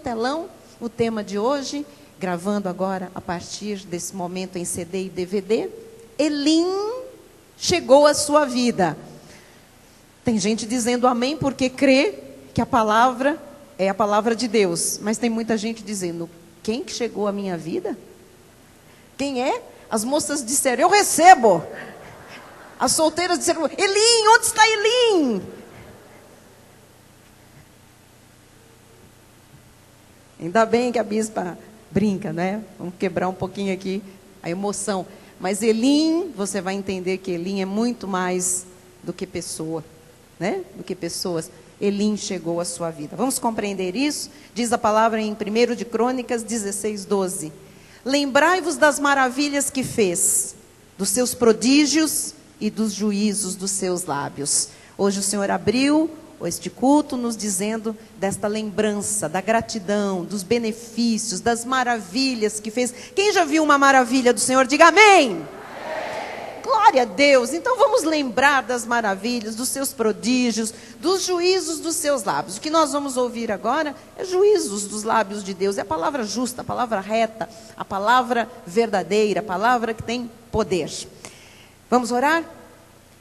telão o tema de hoje, gravando agora a partir desse momento em CD e DVD. Elim chegou à sua vida. Tem gente dizendo amém porque crê que a palavra é a palavra de Deus. Mas tem muita gente dizendo, quem que chegou à minha vida? Quem é? As moças disseram, eu recebo. As solteiras disseram, Elim, onde está Elim? Ainda bem que a bispa brinca, né? Vamos quebrar um pouquinho aqui a emoção. Mas Elim, você vai entender que Elim é muito mais do que pessoa, né? Do que pessoas. Elim chegou à sua vida. Vamos compreender isso? Diz a palavra em 1 de Crônicas 16:12. Lembrai-vos das maravilhas que fez, dos seus prodígios e dos juízos dos seus lábios. Hoje o Senhor abriu este culto nos dizendo desta lembrança, da gratidão, dos benefícios, das maravilhas que fez. Quem já viu uma maravilha do Senhor, diga amém. Glória a Deus. Então vamos lembrar das maravilhas, dos seus prodígios, dos juízos dos seus lábios. O que nós vamos ouvir agora é juízos dos lábios de Deus. É a palavra justa, a palavra reta, a palavra verdadeira, a palavra que tem poder. Vamos orar?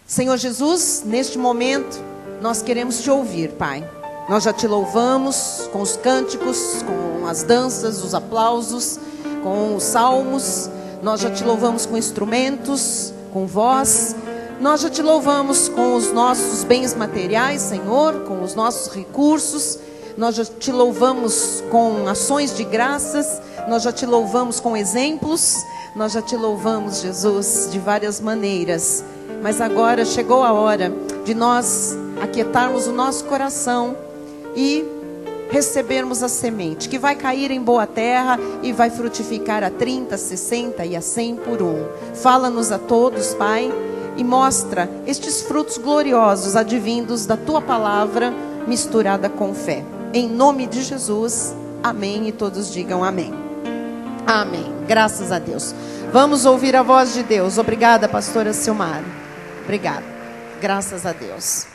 Senhor Jesus, neste momento, nós queremos te ouvir, Pai. Nós já te louvamos com os cânticos, com as danças, os aplausos, com os salmos. Nós já te louvamos com instrumentos, com voz. Nós já te louvamos com os nossos bens materiais, Senhor, com os nossos recursos. Nós já te louvamos com ações de graças. Nós já te louvamos com exemplos. Nós já te louvamos, Jesus, de várias maneiras. Mas agora chegou a hora de nós aquietarmos o nosso coração e recebermos a semente, que vai cair em boa terra e vai frutificar a 30, 60 e a 100 por um. Fala-nos a todos, Pai, e mostra estes frutos gloriosos advindos da Tua palavra misturada com fé. Em nome de Jesus, amém, e todos digam amém. Amém, graças a Deus. Vamos ouvir a voz de Deus. Obrigada, pastora Silmara. Obrigada, graças a Deus.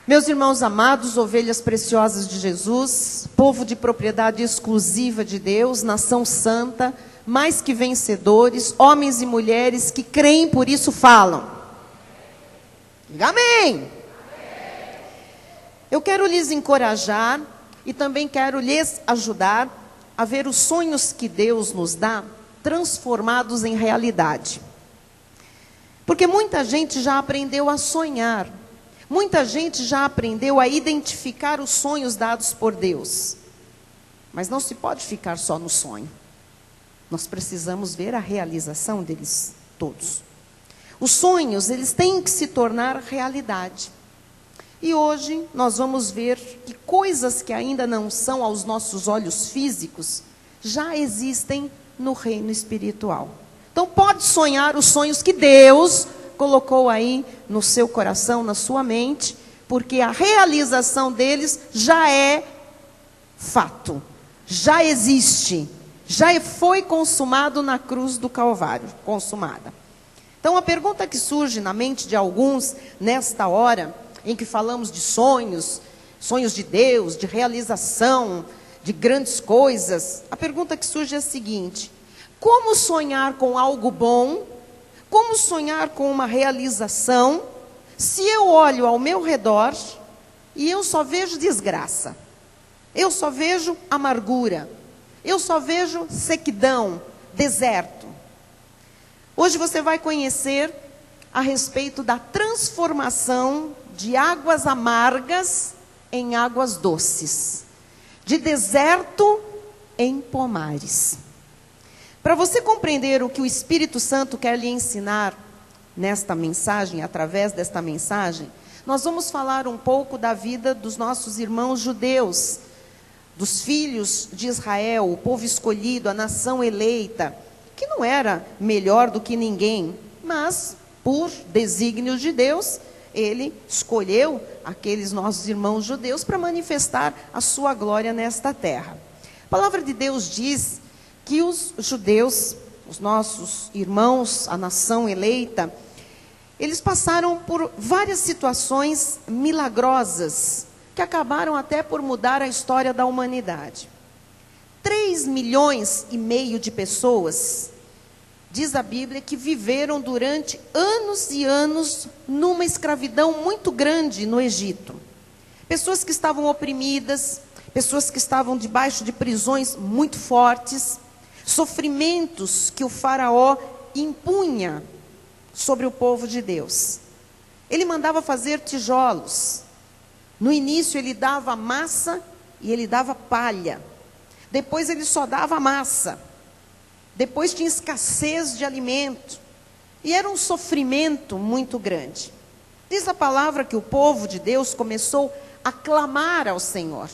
Meus irmãos amados, ovelhas preciosas de Jesus, povo de propriedade exclusiva de Deus, nação santa, mais que vencedores, homens e mulheres que creem, por isso falam. Diga amém. Eu quero lhes encorajar e também quero lhes ajudar a ver os sonhos que Deus nos dá transformados em realidade. Porque muita gente já aprendeu a sonhar. Muita gente já aprendeu a identificar os sonhos dados por Deus. Mas não se pode ficar só no sonho. Nós precisamos ver a realização deles todos. Os sonhos, eles têm que se tornar realidade. E hoje nós vamos ver que coisas que ainda não são aos nossos olhos físicos, já existem no reino espiritual. Então pode sonhar os sonhos que Deus colocou aí no seu coração, na sua mente, porque a realização deles já é fato, já existe, já foi consumado na cruz do Calvário, consumada. Então a pergunta que surge na mente de alguns, nesta hora, em que falamos de sonhos, sonhos de Deus, de realização, de grandes coisas, a pergunta que surge é a seguinte: como sonhar com algo bom? Como sonhar com uma realização, se eu olho ao meu redor e eu só vejo desgraça, eu só vejo amargura, eu só vejo sequidão, deserto? Hoje você vai conhecer a respeito da transformação de águas amargas em águas doces, de deserto em pomares. Para você compreender o que o Espírito Santo quer lhe ensinar nesta mensagem, através desta mensagem, nós vamos falar um pouco da vida dos nossos irmãos judeus, dos filhos de Israel, o povo escolhido, a nação eleita, que não era melhor do que ninguém, mas por desígnios de Deus, Ele escolheu aqueles nossos irmãos judeus para manifestar a sua glória nesta terra. A palavra de Deus diz que os judeus, os nossos irmãos, a nação eleita, eles passaram por várias situações milagrosas, que acabaram até por mudar a história da humanidade. 3,5 milhões de pessoas, diz a Bíblia, que viveram durante anos e anos numa escravidão muito grande no Egito. Pessoas que estavam oprimidas, pessoas que estavam debaixo de prisões muito fortes, sofrimentos que o faraó impunha sobre o povo de Deus. Ele mandava fazer tijolos. No início ele dava massa e ele dava palha. Depois ele só dava massa. Depois tinha escassez de alimento. E era um sofrimento muito grande. Diz a palavra que o povo de Deus começou a clamar ao Senhor.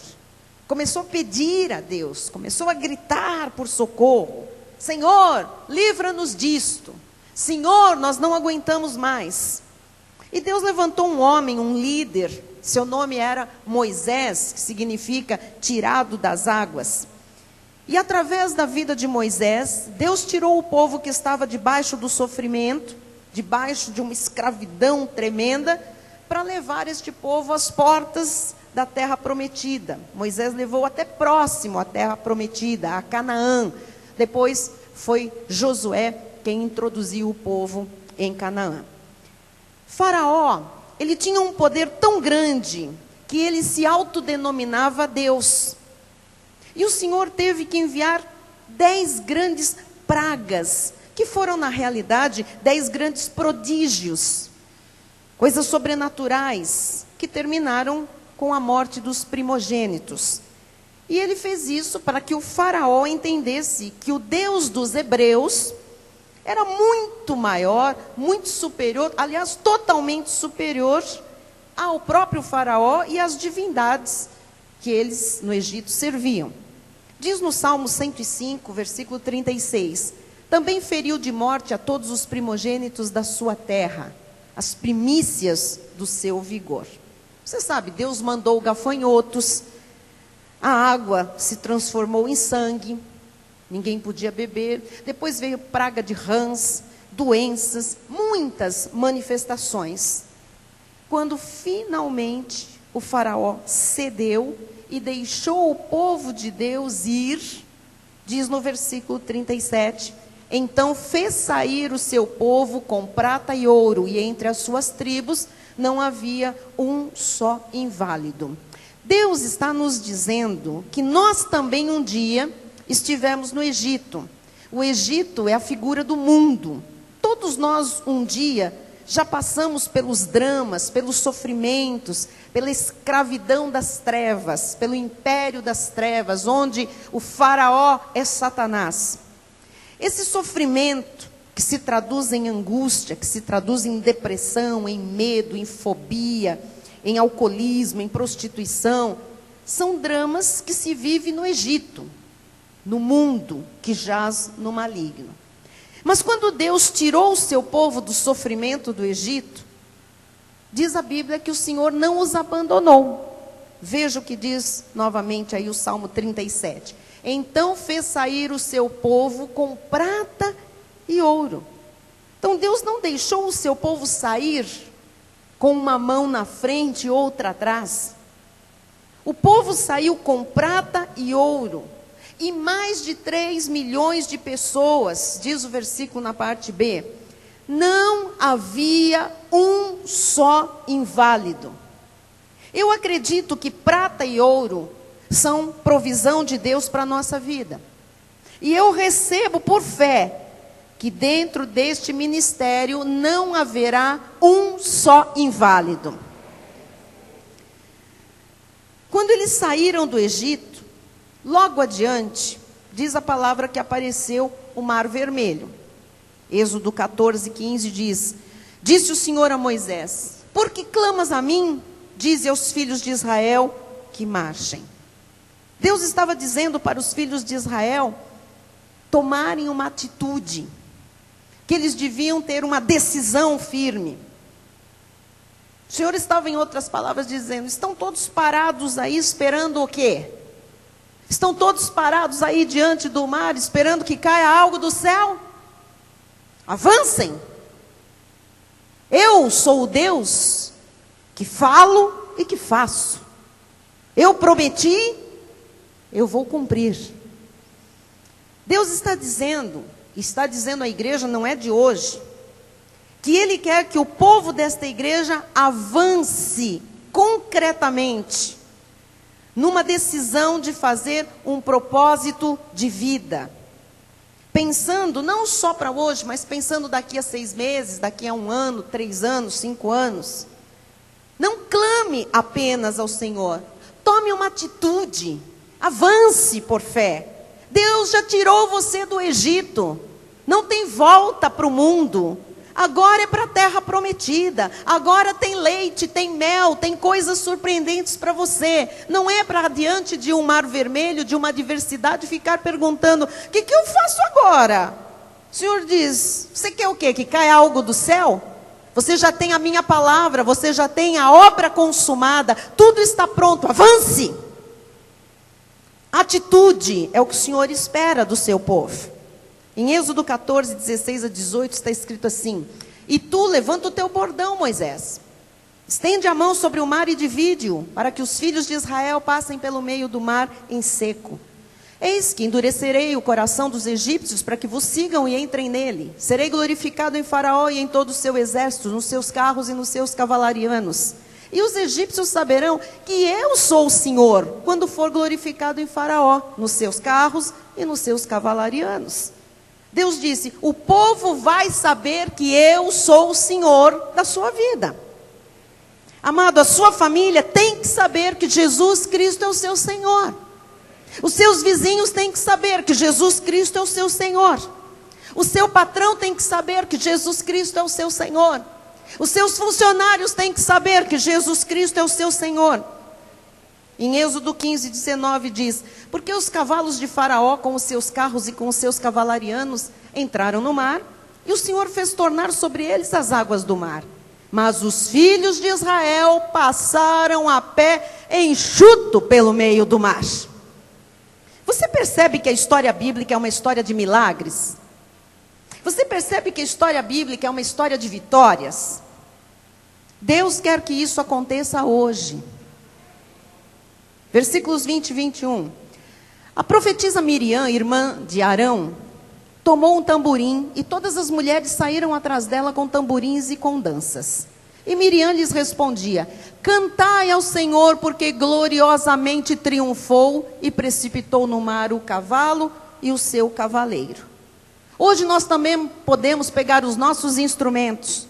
Começou a pedir a Deus. Começou a gritar por socorro. Senhor, livra-nos disto. Senhor, nós não aguentamos mais. E Deus levantou um homem, um líder. Seu nome era Moisés, que significa tirado das águas. E através da vida de Moisés, Deus tirou o povo que estava debaixo do sofrimento, debaixo de uma escravidão tremenda, para levar este povo às portas da terra prometida. Moisés levou até próximo à terra prometida, a Canaã. Depois foi Josué quem introduziu o povo em Canaã. Faraó, ele tinha um poder tão grande que ele se autodenominava Deus. E o Senhor teve que enviar 10 grandes pragas, que foram na realidade 10 grandes prodígios, coisas sobrenaturais, que terminaram com a morte dos primogênitos. E ele fez isso para que o faraó entendesse que o Deus dos hebreus era muito maior, muito superior, aliás, totalmente superior ao próprio faraó e às divindades que eles no Egito serviam. Diz no Salmo 105, versículo 36, também feriu de morte a todos os primogênitos da sua terra, as primícias do seu vigor. Você sabe, Deus mandou gafanhotos, a água se transformou em sangue, ninguém podia beber. Depois veio praga de rãs, doenças, muitas manifestações. Quando finalmente o faraó cedeu e deixou o povo de Deus ir, diz no versículo 37, então fez sair o seu povo com prata e ouro, e entre as suas tribos não havia um só inválido. Deus está nos dizendo que nós também um dia estivemos no Egito. O Egito é a figura do mundo. Todos nós um dia já passamos pelos dramas, pelos sofrimentos, pela escravidão das trevas, pelo império das trevas, onde o faraó é Satanás. Esse sofrimento que se traduz em angústia, que se traduz em depressão, em medo, em fobia, em alcoolismo, em prostituição, são dramas que se vive no Egito, no mundo que jaz no maligno. Mas quando Deus tirou o seu povo do sofrimento do Egito, diz a Bíblia que o Senhor não os abandonou. Veja o que diz novamente aí o Salmo 37. Então fez sair o seu povo com prata e ouro. Então Deus não deixou o seu povo sair com uma mão na frente e outra atrás. O povo saiu com prata e ouro. E mais de 3 milhões de pessoas, diz o versículo na parte B, não havia um só inválido. Eu acredito que prata e ouro são provisão de Deus para a nossa vida. E eu recebo por fé que dentro deste ministério não haverá um só inválido. Quando eles saíram do Egito, logo adiante, diz a palavra que apareceu o Mar Vermelho. Êxodo 14, 15 diz, disse o Senhor a Moisés, por que clamas a mim? Dize aos filhos de Israel que marchem. Deus estava dizendo para os filhos de Israel tomarem uma atitude, que eles deviam ter uma decisão firme. O Senhor estava, em outras palavras, dizendo, estão todos parados aí esperando o quê? Estão todos parados aí diante do mar, esperando que caia algo do céu? Avancem! Eu sou o Deus que falo e que faço. Eu prometi, eu vou cumprir. Deus está dizendo à igreja, não é de hoje, que Ele quer que o povo desta igreja avance concretamente numa decisão de fazer um propósito de vida. Pensando não só para hoje, mas pensando daqui a 6 meses, daqui a 1 ano, 3 anos, 5 anos. Não clame apenas ao Senhor. Tome uma atitude. Avance por fé. Deus já tirou você do Egito. Não tem volta para o mundo. Agora é para a terra prometida. Agora tem leite, tem mel, tem coisas surpreendentes para você. Não é para diante de um mar vermelho, de uma adversidade, ficar perguntando: o que eu faço agora? O Senhor diz: você quer o quê? Que caia algo do céu? Você já tem a minha palavra, você já tem a obra consumada, tudo está pronto, avance. Atitude é o que o Senhor espera do seu povo. Em Êxodo 14, 16 a 18 está escrito assim: e tu levanta o teu bordão, Moisés, estende a mão sobre o mar e divide-o, para que os filhos de Israel passem pelo meio do mar em seco. Eis que endurecerei o coração dos egípcios para que vos sigam e entrem nele. Serei glorificado em Faraó e em todo o seu exército, nos seus carros e nos seus cavalarianos. E os egípcios saberão que eu sou o Senhor, quando for glorificado em Faraó, nos seus carros e nos seus cavalarianos. Deus disse: o povo vai saber que eu sou o Senhor da sua vida. Amado, a sua família tem que saber que Jesus Cristo é o seu Senhor. Os seus vizinhos têm que saber que Jesus Cristo é o seu Senhor. O seu patrão tem que saber que Jesus Cristo é o seu Senhor. Os seus funcionários têm que saber que Jesus Cristo é o seu Senhor. Em Êxodo 15, 19 diz: porque os cavalos de Faraó com os seus carros e com os seus cavalarianos entraram no mar, e o Senhor fez tornar sobre eles as águas do mar. Mas os filhos de Israel passaram a pé enxuto pelo meio do mar. Você percebe que a história bíblica é uma história de milagres? Você percebe que a história bíblica é uma história de vitórias? Deus quer que isso aconteça hoje. Versículos 20 e 21. A profetisa Miriam, irmã de Arão, tomou um tamborim, e todas as mulheres saíram atrás dela com tamborins e com danças. E Miriam lhes respondia: cantai ao Senhor, porque gloriosamente triunfou e precipitou no mar o cavalo e o seu cavaleiro. Hoje nós também podemos pegar os nossos instrumentos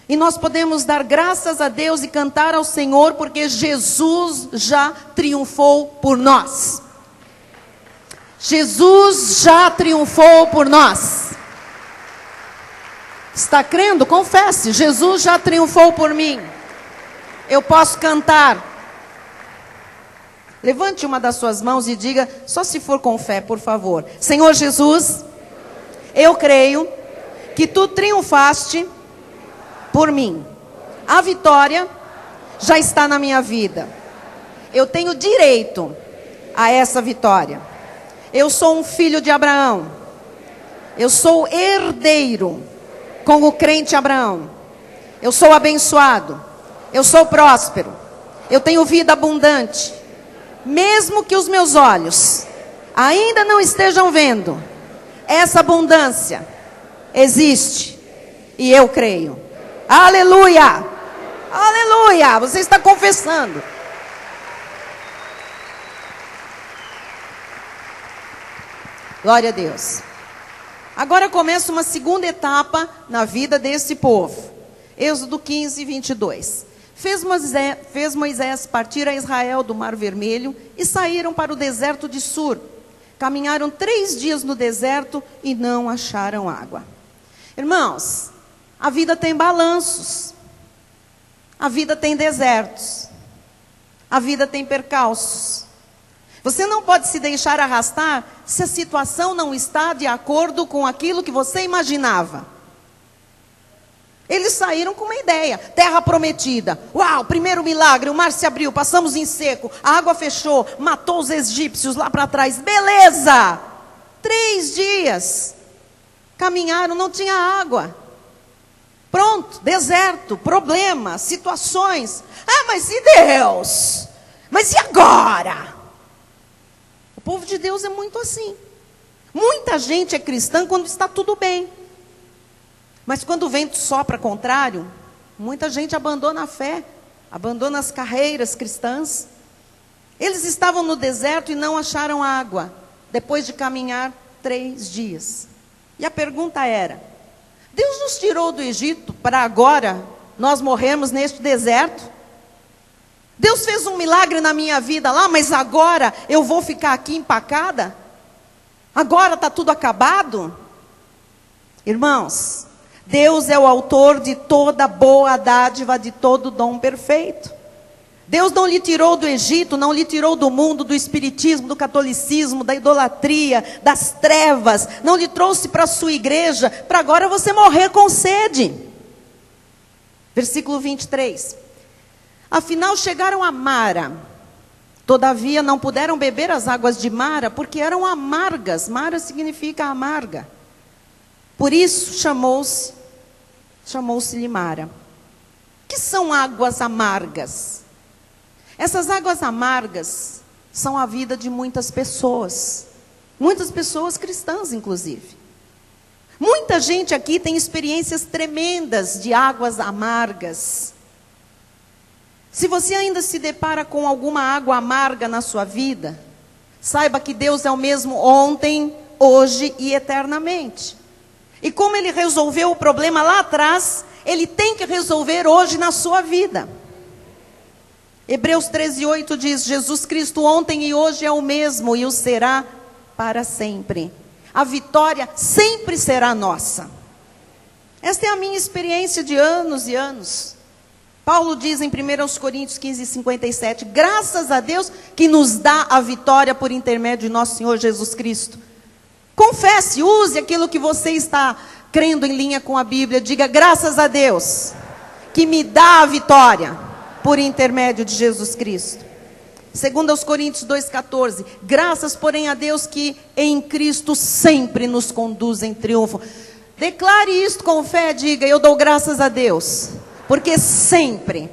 e nós podemos dar graças a Deus e cantar ao Senhor, porque Jesus já triunfou por nós. Jesus já triunfou por nós. Está crendo? Confesse: Jesus já triunfou por mim. Eu posso cantar. Levante uma das suas mãos e diga, só se for com fé, por favor: Senhor Jesus, eu creio que tu triunfaste por mim. A vitória já está na minha vida. Eu tenho direito a essa vitória. Eu sou um filho de Abraão. Eu sou herdeiro com o crente Abraão. Eu sou abençoado. Eu sou próspero. Eu tenho vida abundante. Mesmo que os meus olhos ainda não estejam vendo, essa abundância existe. E eu creio. Aleluia! Aleluia! Você está confessando. Glória a Deus. Agora começa uma segunda etapa na vida desse povo. Êxodo 15, 22. Fez Moisés partir a Israel do Mar Vermelho e saíram para o deserto de Sur. Caminharam 3 dias no deserto e não acharam água. Irmãos, a vida tem balanços. A vida tem desertos. A vida tem percalços. Você não pode se deixar arrastar se a situação não está de acordo com aquilo que você imaginava. Eles saíram com uma ideia: terra prometida. Uau, primeiro milagre, o mar se abriu, passamos em seco, a água fechou, matou os egípcios lá para trás. Beleza! 3 dias. Caminharam, não tinha água. Pronto, deserto, problemas, situações. Ah, mas e Deus? Mas e agora? O povo de Deus é muito assim. Muita gente é cristã quando está tudo bem. Mas quando o vento sopra contrário, muita gente abandona a fé, abandona as carreiras cristãs. Eles estavam no deserto e não acharam água, depois de caminhar 3 dias. E a pergunta era: Deus nos tirou do Egito para agora nós morrermos neste deserto? Deus fez um milagre na minha vida lá, mas agora eu vou ficar aqui empacada? Agora está tudo acabado? Irmãos, Deus é o autor de toda boa dádiva, de todo dom perfeito. Deus não lhe tirou do Egito, não lhe tirou do mundo, do espiritismo, do catolicismo, da idolatria, das trevas. Não lhe trouxe para a sua igreja, para agora você morrer com sede. Versículo 23. Afinal chegaram a Mara. Todavia não puderam beber as águas de Mara, porque eram amargas. Mara significa amarga. Por isso chamou-se-lhe Mara. O que são águas amargas? Essas águas amargas são a vida de muitas pessoas cristãs, inclusive. Muita gente aqui tem experiências tremendas de águas amargas. Se você ainda se depara com alguma água amarga na sua vida, saiba que Deus é o mesmo ontem, hoje e eternamente. E como Ele resolveu o problema lá atrás, Ele tem que resolver hoje na sua vida. Hebreus 13:8 diz: Jesus Cristo ontem e hoje é o mesmo e o será para sempre. A vitória sempre será nossa. Esta é a minha experiência de anos e anos. Paulo diz em 1 Coríntios 15:57, graças a Deus que nos dá a vitória por intermédio de nosso Senhor Jesus Cristo. Confesse, use aquilo que você está crendo em linha com a Bíblia. Diga: graças a Deus que me dá a vitória por intermédio de Jesus Cristo. 2 Coríntios 2,14. Graças, porém, a Deus que em Cristo sempre nos conduz em triunfo. Declare isto com fé, diga: eu dou graças a Deus, porque sempre,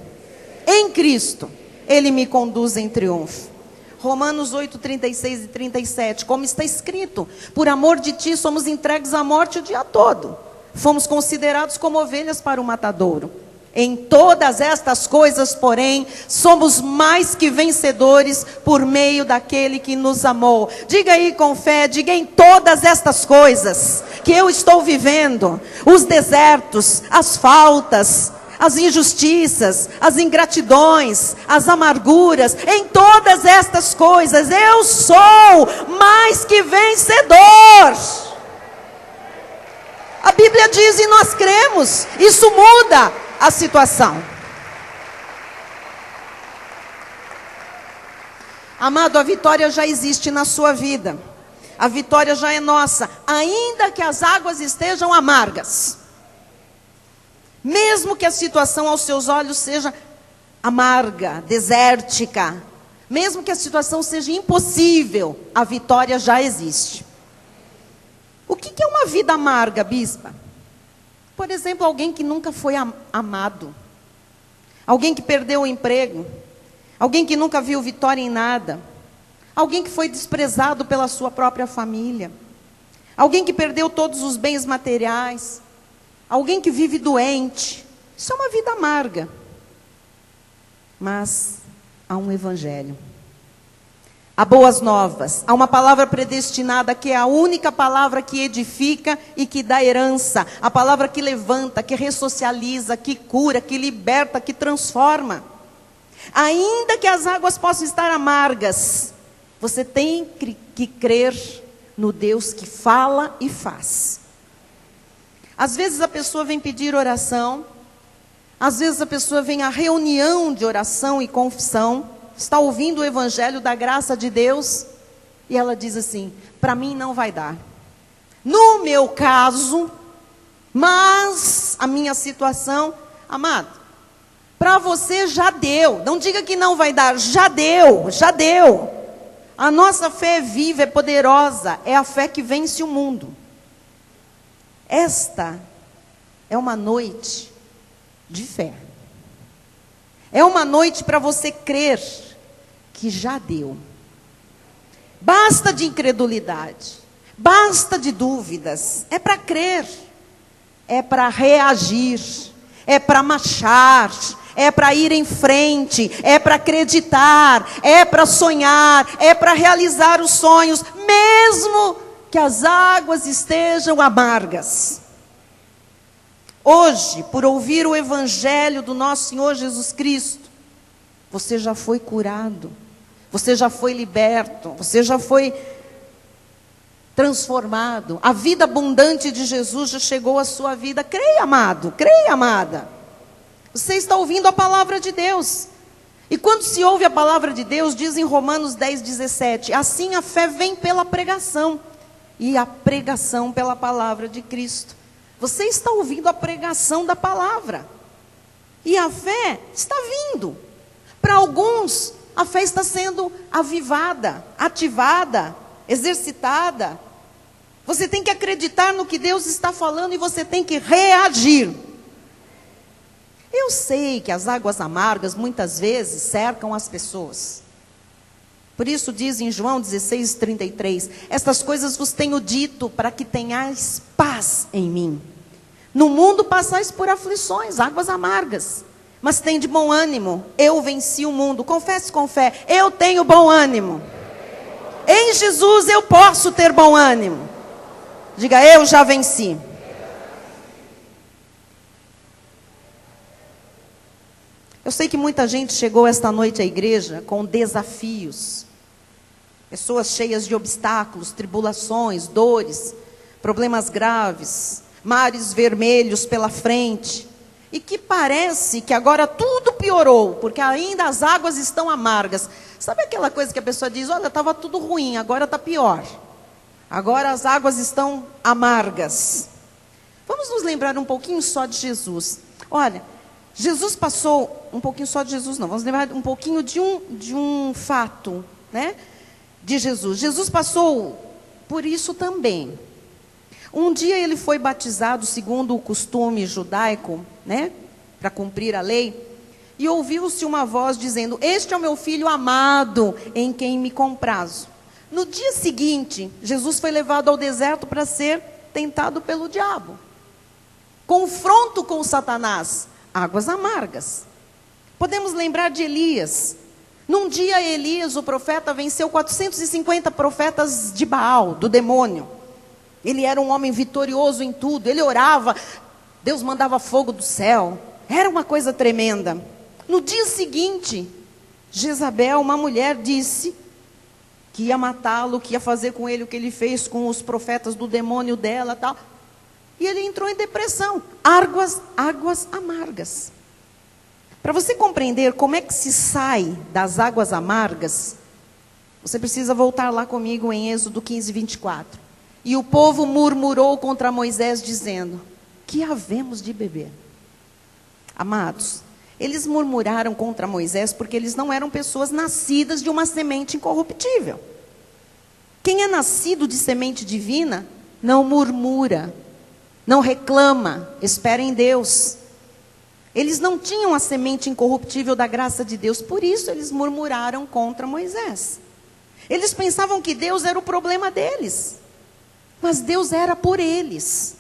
em Cristo, Ele me conduz em triunfo. Romanos 8, 36 e 37. Como está escrito: por amor de ti somos entregues à morte o dia todo. Fomos considerados como ovelhas para o matadouro. Em todas estas coisas, porém, somos mais que vencedores por meio daquele que nos amou. Diga aí com fé, diga: em todas estas coisas que eu estou vivendo, os desertos, as faltas, as injustiças, as ingratidões, as amarguras, em todas estas coisas eu sou mais que vencedor. A Bíblia diz e nós cremos, isso muda a situação. Amado, a vitória já existe na sua vida. A vitória já é nossa, ainda que as águas estejam amargas. Mesmo que a situação aos seus olhos seja amarga, desértica, mesmo que a situação seja impossível, a vitória já existe. O que é uma vida amarga, bispa? Por exemplo, alguém que nunca foi amado. Alguém que perdeu o emprego. Alguém que nunca viu vitória em nada. Alguém que foi desprezado pela sua própria família. Alguém que perdeu todos os bens materiais. Alguém que vive doente. Isso é uma vida amarga. Mas há um evangelho. Há boas novas, há uma palavra predestinada que é a única palavra que edifica e que dá herança. A palavra que levanta, que ressocializa, que cura, que liberta, que transforma. Ainda que as águas possam estar amargas, você tem que crer no Deus que fala e faz. Às vezes a pessoa vem pedir oração, às vezes a pessoa vem à reunião de oração e confissão, está ouvindo o evangelho da graça de Deus, e ela diz assim: para mim não vai dar. No meu caso, mas a minha situação, amado, para você já deu. Não diga que não vai dar, já deu, já deu. A nossa fé é viva, é poderosa, é a fé que vence o mundo. Esta é uma noite de fé. É uma noite para você crer que já deu. Basta de incredulidade. Basta de dúvidas. É para crer. É para reagir. É para marchar. É para ir em frente. É para acreditar. É para sonhar. É para realizar os sonhos. Mesmo que as águas estejam amargas. Hoje, por ouvir o evangelho do nosso Senhor Jesus Cristo, você já foi curado. Você já foi liberto. Você já foi transformado. A vida abundante de Jesus já chegou à sua vida. Creia, amado. Creia, amada. Você está ouvindo a palavra de Deus. E quando se ouve a palavra de Deus, diz em Romanos 10:17, assim a fé vem pela pregação. E a pregação pela palavra de Cristo. Você está ouvindo a pregação da palavra. E a fé está vindo. Para alguns, a fé está sendo avivada, ativada, exercitada. Você tem que acreditar no que Deus está falando e você tem que reagir. Eu sei que as águas amargas muitas vezes cercam as pessoas. Por isso diz em João 16:33, estas coisas vos tenho dito para que tenhais paz em mim. No mundo passais por aflições, águas amargas. Mas tem de bom ânimo, eu venci o mundo. Confesse com fé, eu tenho bom ânimo. Em Jesus eu posso ter bom ânimo. Diga, eu já venci. Eu sei que muita gente chegou esta noite à igreja com desafios. Pessoas cheias de obstáculos, tribulações, dores, problemas graves, mares vermelhos pela frente. E que parece que agora tudo piorou, porque ainda as águas estão amargas. Sabe aquela coisa que a pessoa diz, olha, estava tudo ruim, agora está pior. Agora as águas estão amargas. Vamos nos lembrar um pouquinho só de Jesus. Olha, Jesus passou, um pouquinho só de Jesus não, vamos lembrar um pouquinho de um fato, né? De Jesus. Jesus passou por isso também. Um dia ele foi batizado segundo o costume judaico, né? Para cumprir a lei. E ouviu-se uma voz dizendo, este é o meu filho amado, em quem me comprazo. No dia seguinte, Jesus foi levado ao deserto para ser tentado pelo diabo. Confronto com Satanás, águas amargas. Podemos lembrar de Elias. Num dia Elias, o profeta, venceu 450 profetas de Baal, do demônio. Ele era um homem vitorioso em tudo, ele orava, Deus mandava fogo do céu. Era uma coisa tremenda. No dia seguinte, Jezabel, uma mulher, disse que ia matá-lo, que ia fazer com ele o que ele fez com os profetas do demônio dela, tal. E ele entrou em depressão. Águas amargas. Para você compreender como é que se sai das águas amargas, você precisa voltar lá comigo em Êxodo 15:24. E o povo murmurou contra Moisés, dizendo, que havemos de beber? Amados, eles murmuraram contra Moisés porque eles não eram pessoas nascidas de uma semente incorruptível. Quem é nascido de semente divina, não murmura, não reclama, espera em Deus. Eles não tinham a semente incorruptível da graça de Deus, por isso eles murmuraram contra Moisés. Eles pensavam que Deus era o problema deles, mas Deus era por eles.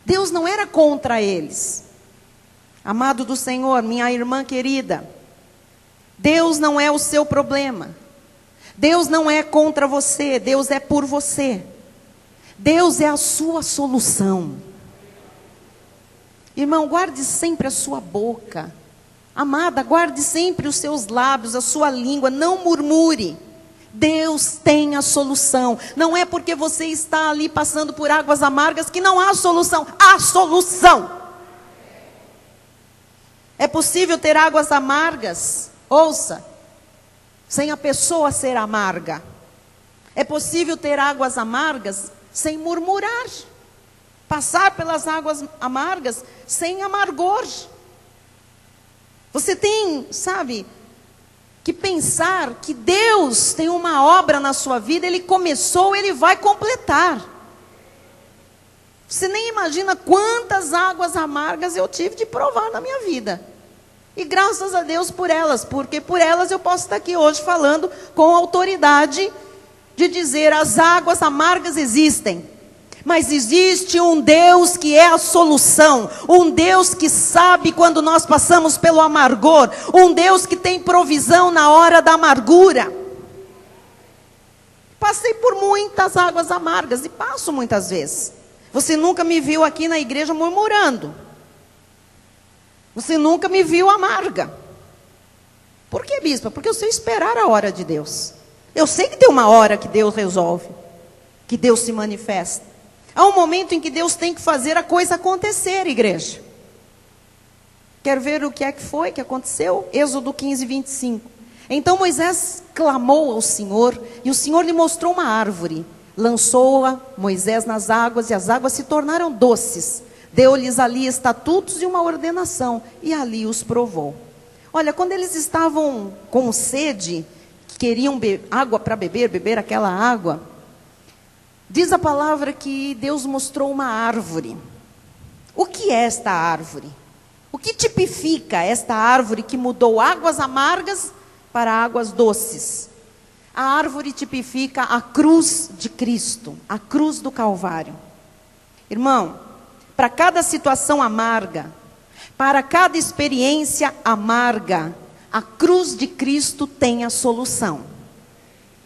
Deus não era contra eles. Amado do Senhor, minha irmã querida, Deus não é o seu problema. Deus não é contra você, Deus é por você. Deus é a sua solução. Irmão, guarde sempre a sua boca. Amada, guarde sempre os seus lábios, a sua língua, não murmure. Deus tem a solução. Não é porque você está ali passando por águas amargas que não há solução. Há solução. É possível ter águas amargas, ouça, sem a pessoa ser amarga. É possível ter águas amargas sem murmurar. Passar pelas águas amargas sem amargor. Você tem, sabe, que pensar que Deus tem uma obra na sua vida, Ele começou, Ele vai completar. Você nem imagina quantas águas amargas eu tive de provar na minha vida. E graças a Deus por elas, porque por elas eu posso estar aqui hoje falando com autoridade de dizer as águas amargas existem, mas existe um Deus que é a solução, um Deus que sabe quando nós passamos pelo amargor, um Deus que tem provisão na hora da amargura. Passei por muitas águas amargas e passo muitas vezes. Você nunca me viu aqui na igreja murmurando. Você nunca me viu amarga. Por que, bispa? Porque eu sei esperar a hora de Deus. Eu sei que tem uma hora que Deus resolve, que Deus se manifesta. Há um momento em que Deus tem que fazer a coisa acontecer, igreja. Quer ver o que é que foi que aconteceu? Êxodo 15, 25. Então Moisés clamou ao Senhor, e o Senhor lhe mostrou uma árvore. Lançou-a Moisés nas águas, e as águas se tornaram doces. Deu-lhes ali estatutos e uma ordenação, e ali os provou. Olha, quando eles estavam com sede, queriam água para beber aquela água, diz a palavra que Deus mostrou uma árvore. O que é esta árvore? O que tipifica esta árvore que mudou águas amargas para águas doces? A árvore tipifica a cruz de Cristo, a cruz do Calvário. Irmão, para cada situação amarga, para cada experiência amarga, a cruz de Cristo tem a solução.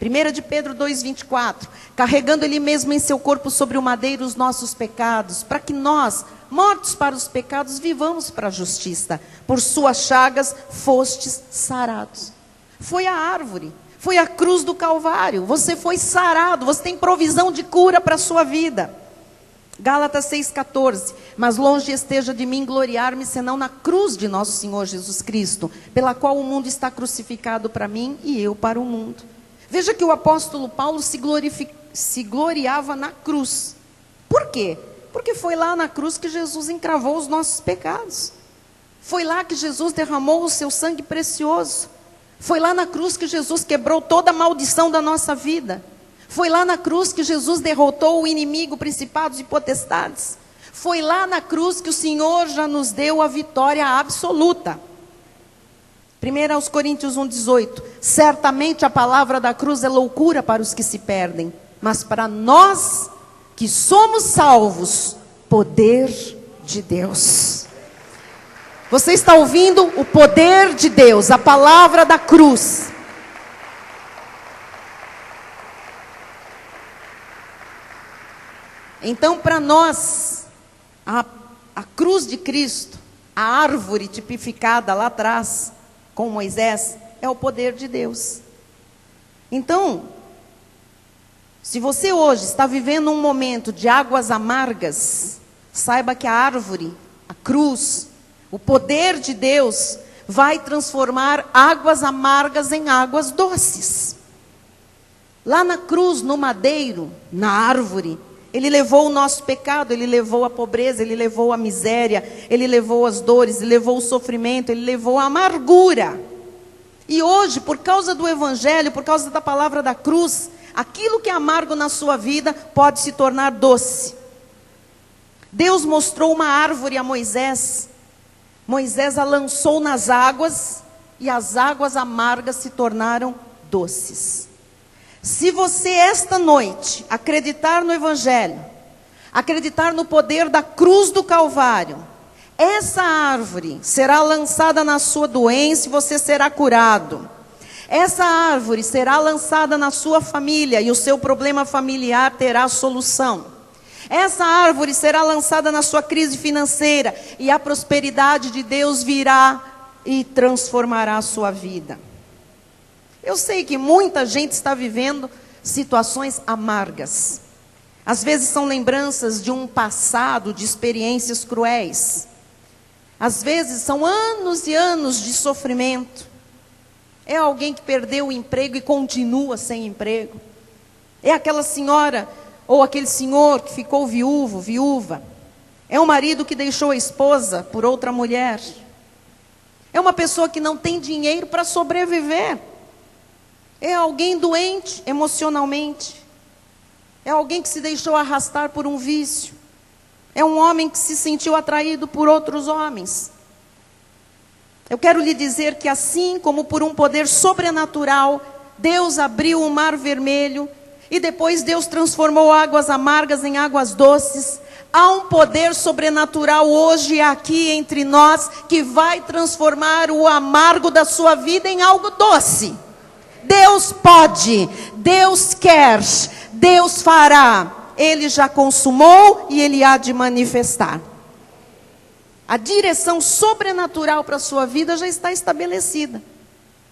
1 de Pedro 2,24, carregando Ele mesmo em seu corpo sobre o madeiro os nossos pecados, para que nós, mortos para os pecados, vivamos para a justiça. Por suas chagas fostes sarados. Foi a árvore, foi a cruz do Calvário. Você foi sarado, você tem provisão de cura para a sua vida. Gálatas 6,14, mas longe esteja de mim gloriar-me, senão na cruz de nosso Senhor Jesus Cristo, pela qual o mundo está crucificado para mim e eu para o mundo. Veja que o apóstolo Paulo se gloriava na cruz. Por quê? Porque foi lá na cruz que Jesus encravou os nossos pecados. Foi lá que Jesus derramou o seu sangue precioso. Foi lá na cruz que Jesus quebrou toda a maldição da nossa vida. Foi lá na cruz que Jesus derrotou o inimigo, principados e potestades. Foi lá na cruz que o Senhor já nos deu a vitória absoluta. 1 Coríntios 1,18. Certamente a palavra da cruz é loucura para os que se perdem, mas para nós que somos salvos, poder de Deus. Você está ouvindo o poder de Deus, a palavra da cruz. Então, para nós, a cruz de Cristo, a árvore tipificada lá atrás, com Moisés, é o poder de Deus. Então, se você hoje está vivendo um momento de águas amargas, saiba que a árvore, a cruz, o poder de Deus vai transformar águas amargas em águas doces. Lá na cruz, no madeiro, na árvore, Ele levou o nosso pecado, Ele levou a pobreza, Ele levou a miséria, Ele levou as dores, Ele levou o sofrimento, Ele levou a amargura. E hoje, por causa do Evangelho, por causa da palavra da cruz, aquilo que é amargo na sua vida pode se tornar doce. Deus mostrou uma árvore a Moisés. Moisés a lançou nas águas e as águas amargas se tornaram doces. Se você esta noite acreditar no Evangelho, acreditar no poder da cruz do Calvário, essa árvore será lançada na sua doença e você será curado. Essa árvore será lançada na sua família e o seu problema familiar terá solução. Essa árvore será lançada na sua crise financeira e a prosperidade de Deus virá e transformará a sua vida. Eu sei que muita gente está vivendo situações amargas. Às vezes são lembranças de um passado, de experiências cruéis. Às vezes são anos e anos de sofrimento. É alguém que perdeu o emprego e continua sem emprego. É aquela senhora ou aquele senhor que ficou viúvo, viúva. É um marido que deixou a esposa por outra mulher. É uma pessoa que não tem dinheiro para sobreviver. É alguém doente emocionalmente. É alguém que se deixou arrastar por um vício. É um homem que se sentiu atraído por outros homens. Eu quero lhe dizer que assim como por um poder sobrenatural, Deus abriu o mar vermelho E depois Deus transformou águas amargas em águas doces. Há um poder sobrenatural hoje aqui entre nós que vai transformar o amargo da sua vida em algo doce. Deus pode, Deus quer, Deus fará. Ele já consumou e Ele há de manifestar. A direção sobrenatural para a sua vida já está estabelecida.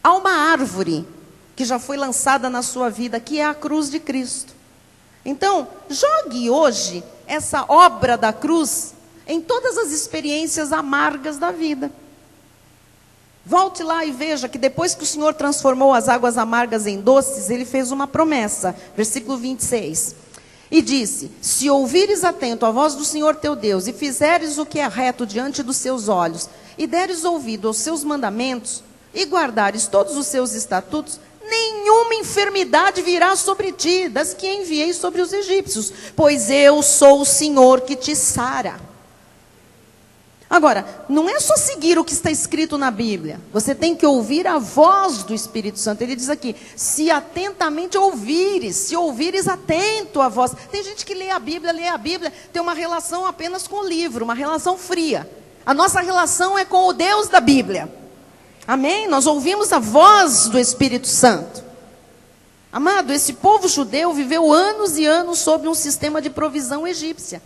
Há uma árvore que já foi lançada na sua vida, que é a cruz de Cristo. Então, jogue hoje essa obra da cruz em todas as experiências amargas da vida. Volte lá e veja que depois que o Senhor transformou as águas amargas em doces, Ele fez uma promessa. Versículo 26. E disse: se ouvires atento a voz do Senhor teu Deus, e fizeres o que é reto diante dos seus olhos, e deres ouvido aos seus mandamentos, e guardares todos os seus estatutos, nenhuma enfermidade virá sobre ti, das que enviei sobre os egípcios, pois eu sou o Senhor que te sara. Agora, não é só seguir o que está escrito na Bíblia. Você tem que ouvir a voz do Espírito Santo. Ele diz aqui: se atentamente ouvires, se ouvires atento a voz. Tem gente que lê a Bíblia, tem uma relação apenas com o livro, uma relação fria. A nossa relação é com o Deus da Bíblia. Amém? Nós ouvimos a voz do Espírito Santo. Amado, esse povo judeu viveu anos e anos sob um sistema de provisão egípcia.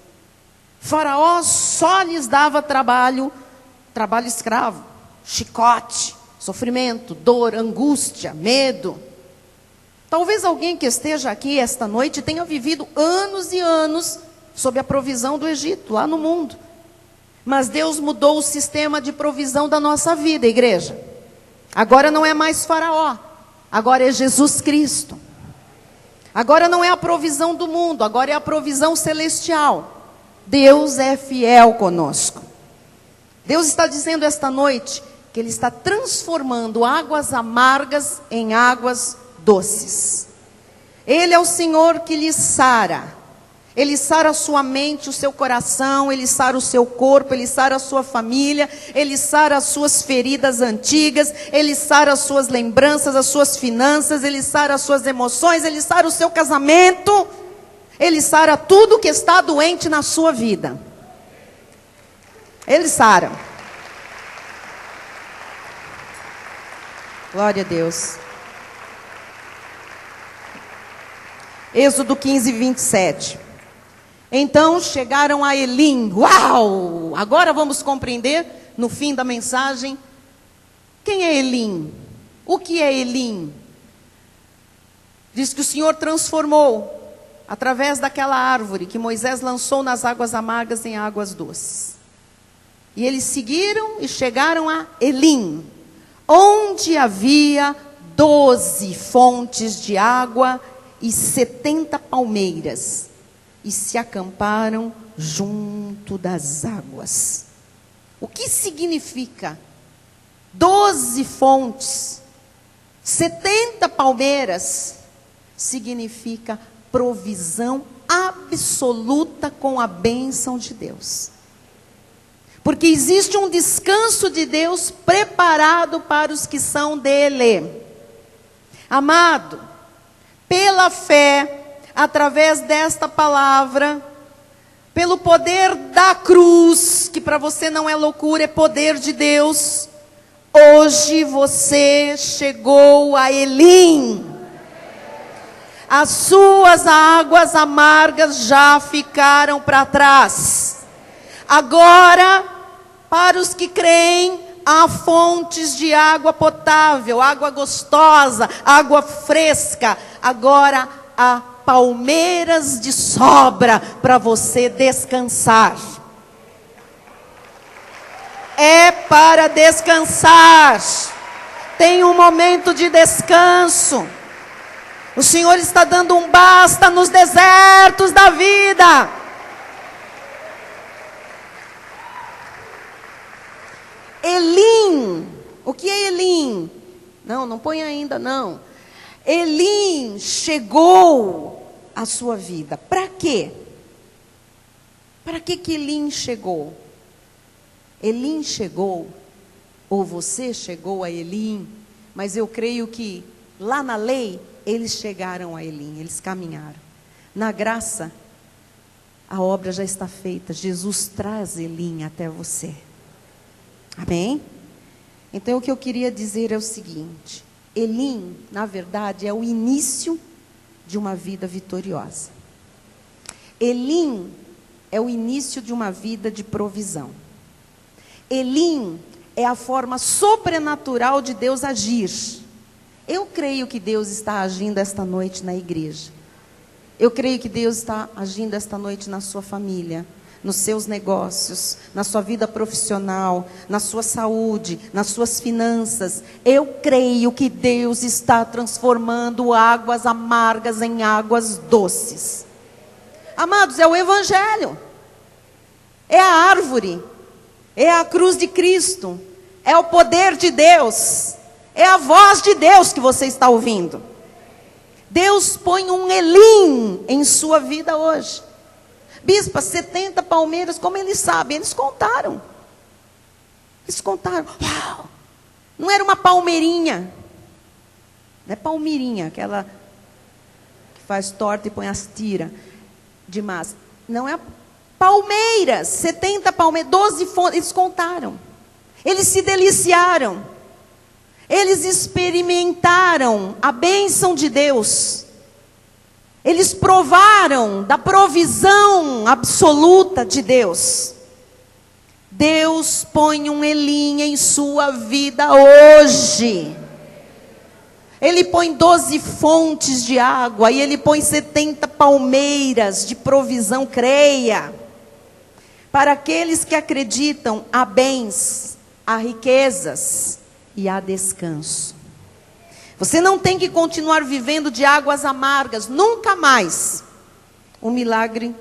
Faraó só lhes dava trabalho escravo, chicote, sofrimento, dor, angústia, medo. Talvez alguém que esteja aqui esta noite tenha vivido anos e anos sob a provisão do Egito, lá no mundo. Mas Deus mudou o sistema de provisão da nossa vida, igreja. Agora não é mais Faraó, agora é Jesus Cristo. Agora não é a provisão do mundo, agora é a provisão celestial. Deus é fiel conosco. Deus está dizendo esta noite que Ele está transformando águas amargas em águas doces. Ele é o Senhor que lhe sara. Ele sara a sua mente, o seu coração, Ele sara o seu corpo, Ele sara a sua família, Ele sara as suas feridas antigas, Ele sara as suas lembranças, as suas finanças, Ele sara as suas emoções, Ele sara o seu casamento. Ele sara tudo que está doente na sua vida. Ele sara. Glória a Deus. Êxodo 15, 27. Então chegaram a Elim. Uau! Agora vamos compreender, no fim da mensagem, quem é Elim? O que é Elim? Diz que o Senhor transformou, através daquela árvore que Moisés lançou nas águas amargas em águas doces. E eles seguiram e chegaram a Elim, onde havia 12 fontes de água e 70 palmeiras. E se acamparam junto das águas. O que significa 12 fontes, 70 palmeiras? Significa provisão absoluta com a bênção de Deus. Porque existe um descanso de Deus preparado para os que são dele. Amado, pela fé, através desta palavra, pelo poder da cruz, que para você não é loucura, é poder de Deus, hoje você chegou a Elim. As suas águas amargas já ficaram para trás. Agora, para os que creem, há fontes de água potável, água gostosa, água fresca. Agora há palmeiras de sobra para você descansar. É para descansar. Tem um momento de descanso. O Senhor está dando um basta nos desertos da vida. Elim. O que é Elim? Não põe ainda não. Elim chegou à sua vida. Para quê? Para que Elim chegou? Elim chegou, ou você chegou a Elim, mas eu creio que lá na lei, Eles chegaram a Elim, eles caminharam. Na graça, a obra já está feita. Jesus traz Elim até você. Amém? Então o que eu queria dizer é o seguinte: Elim, na verdade, é o início de uma vida vitoriosa. Elim é o início de uma vida de provisão. Elim é a forma sobrenatural de Deus agir. Eu creio que Deus está agindo esta noite na igreja. Eu creio que Deus está agindo esta noite na sua família, nos seus negócios, na sua vida profissional, na sua saúde, nas suas finanças. Eu creio que Deus está transformando águas amargas em águas doces. Amados, é o Evangelho. É a árvore. É a cruz de Cristo. É o poder de Deus. É a voz de Deus que você está ouvindo. Deus põe um Elim em sua vida hoje. Bispa, 70 palmeiras, como eles sabem? Eles contaram. Eles contaram. Uau! Não era uma palmeirinha. Não é palmeirinha, aquela que faz torta e põe as tiras de massa. Não é palmeiras, 70 palmeiras, 12 fontes. Eles contaram. Eles se deliciaram. Eles experimentaram a bênção de Deus. Eles provaram da provisão absoluta de Deus. Deus põe um Elim em sua vida hoje. Ele põe 12 fontes de água e Ele põe 70 palmeiras de provisão, creia. Para aqueles que acreditam, há bens, há riquezas e há descanso. Você não tem que continuar vivendo de águas amargas, nunca mais. O milagre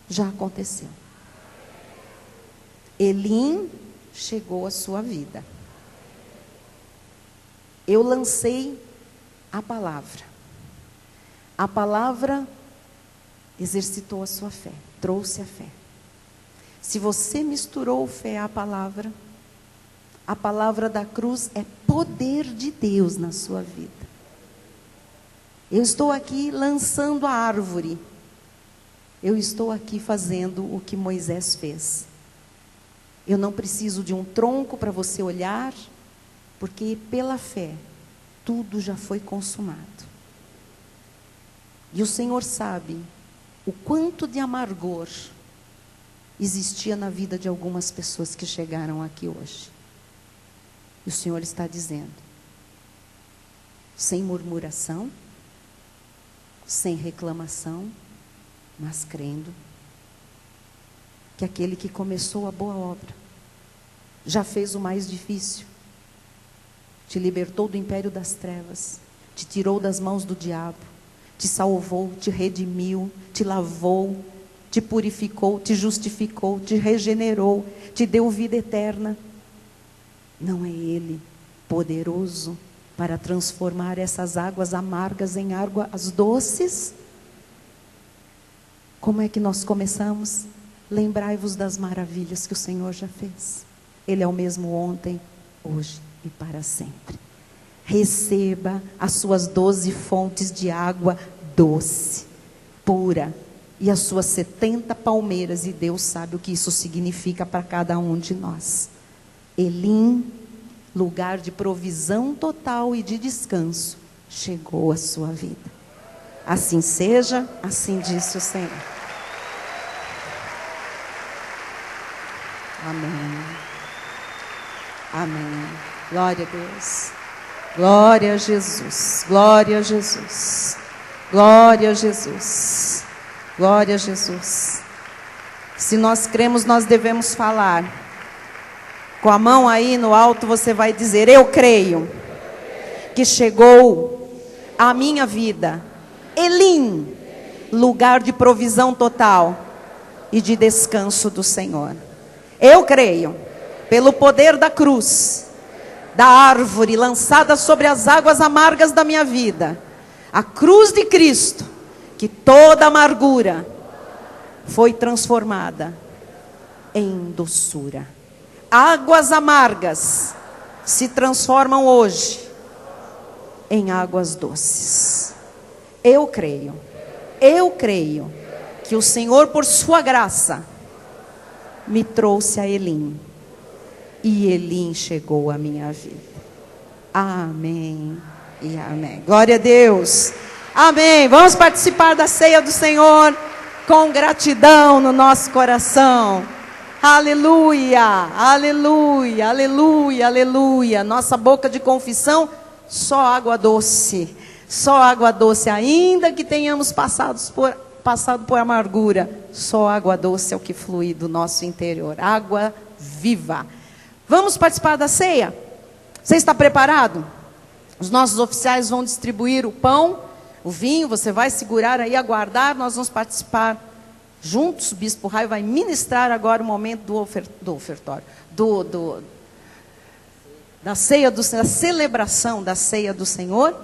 já aconteceu. Elim chegou à sua vida. Eu lancei a palavra. A palavra exercitou a sua fé, trouxe a fé. Se você misturou fé à palavra, a palavra da cruz é poder de Deus na sua vida. Eu estou aqui lançando a árvore. Eu estou aqui fazendo o que Moisés fez. Eu não preciso de um tronco para você olhar, porque pela fé, tudo já foi consumado. E o Senhor sabe o quanto de amargor existia na vida de algumas pessoas que chegaram aqui hoje. E o Senhor está dizendo, sem murmuração, sem reclamação, mas crendo que aquele que começou a boa obra já fez o mais difícil. Te libertou do império das trevas, te tirou das mãos do diabo, te salvou, te redimiu, te lavou, te purificou, te justificou, te regenerou, te deu vida eterna. Não é Ele poderoso para transformar essas águas amargas em águas doces? Como é que nós começamos? Lembrai-vos das maravilhas que o Senhor já fez. Ele é o mesmo ontem, hoje e para sempre. Receba as suas 12 fontes de água doce, pura, e as suas 70 palmeiras, e Deus sabe o que isso significa para cada um de nós. Elim, lugar de provisão total e de descanso, chegou à sua vida. Assim seja, assim disse o Senhor. Amém. Amém. Glória a Deus. Glória a Jesus. Glória a Jesus. Glória a Jesus. Glória a Jesus. Se nós cremos, nós devemos falar. Com a mão aí no alto, você vai dizer: eu creio que chegou a minha vida Elim, lugar de provisão total e de descanso do Senhor. Eu creio, pelo poder da cruz, da árvore lançada sobre as águas amargas da minha vida, a cruz de Cristo, que toda amargura foi transformada em doçura. Águas amargas se transformam hoje em águas doces. Eu creio que o Senhor, por sua graça, me trouxe a Elim. E Elim chegou à minha vida. Amém e amém. Glória a Deus. Amém. Vamos participar da ceia do Senhor com gratidão no nosso coração. Aleluia, aleluia, aleluia, aleluia. Nossa boca de confissão, só água doce. Só água doce, ainda que tenhamos passado por amargura, só água doce é o que flui do nosso interior. Água viva. Vamos participar da ceia? Você está preparado? Os nossos oficiais vão distribuir o pão, o vinho, você vai segurar aí, aguardar, nós vamos participar juntos. O Bispo Raio vai ministrar agora o momento do ofertório, da ceia da celebração da ceia do Senhor.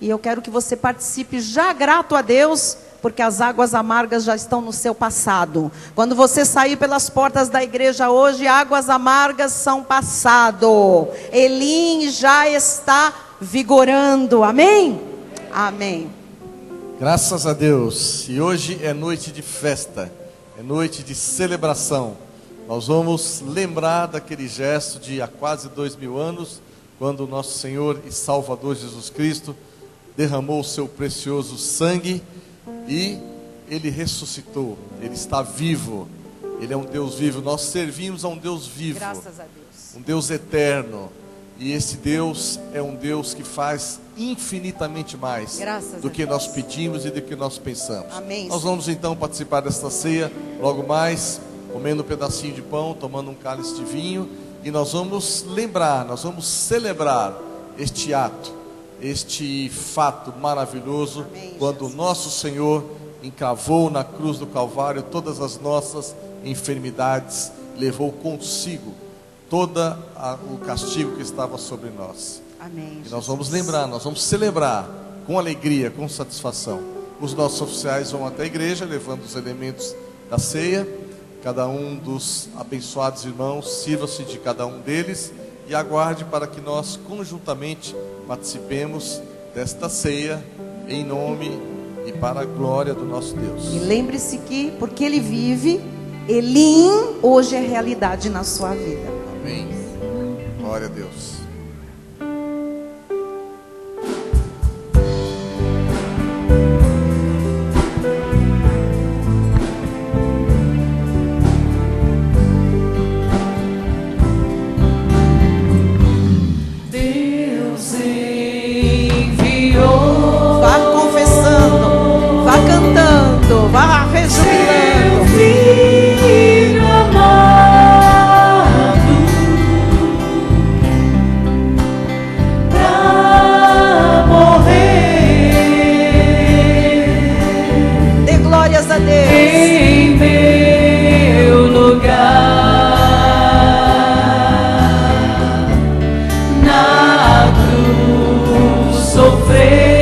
E eu quero que você participe já grato a Deus, porque as águas amargas já estão no seu passado. Quando você sair pelas portas da igreja hoje, águas amargas são passado. Elim já está vigorando. Amém? Amém. Graças a Deus. E hoje é noite de festa, é noite de celebração. Nós vamos lembrar daquele gesto de há quase 2000 anos, quando o nosso Senhor e Salvador Jesus Cristo derramou o seu precioso sangue e Ele ressuscitou. Ele está vivo. Ele é um Deus vivo. Nós servimos a um Deus vivo. Graças a Deus. Um Deus eterno. E esse Deus é um Deus que faz infinitamente mais do que nós pedimos e do que nós pensamos. Amém. Nós vamos então participar desta ceia logo mais, comendo um pedacinho de pão, tomando um cálice de vinho, e nós vamos lembrar, nós vamos celebrar este ato, este fato maravilhoso. Amém, quando Jesus. O nosso Senhor encravou na cruz do Calvário todas as nossas enfermidades, levou consigo todo o castigo que estava sobre nós. Amém, e nós vamos lembrar, nós vamos celebrar com alegria, com satisfação. Os nossos oficiais vão até a igreja, levando os elementos da ceia. Cada um dos abençoados irmãos, sirva-se de cada um deles e aguarde para que nós conjuntamente participemos desta ceia em nome e para a glória do nosso Deus. E lembre-se que, porque Ele vive, Elim hoje é realidade na sua vida. Amém. Glória a Deus. Vá rejubilando. Filho amado, pra morrer. Dê glórias a Deus. Em meu lugar, na cruz sofrer.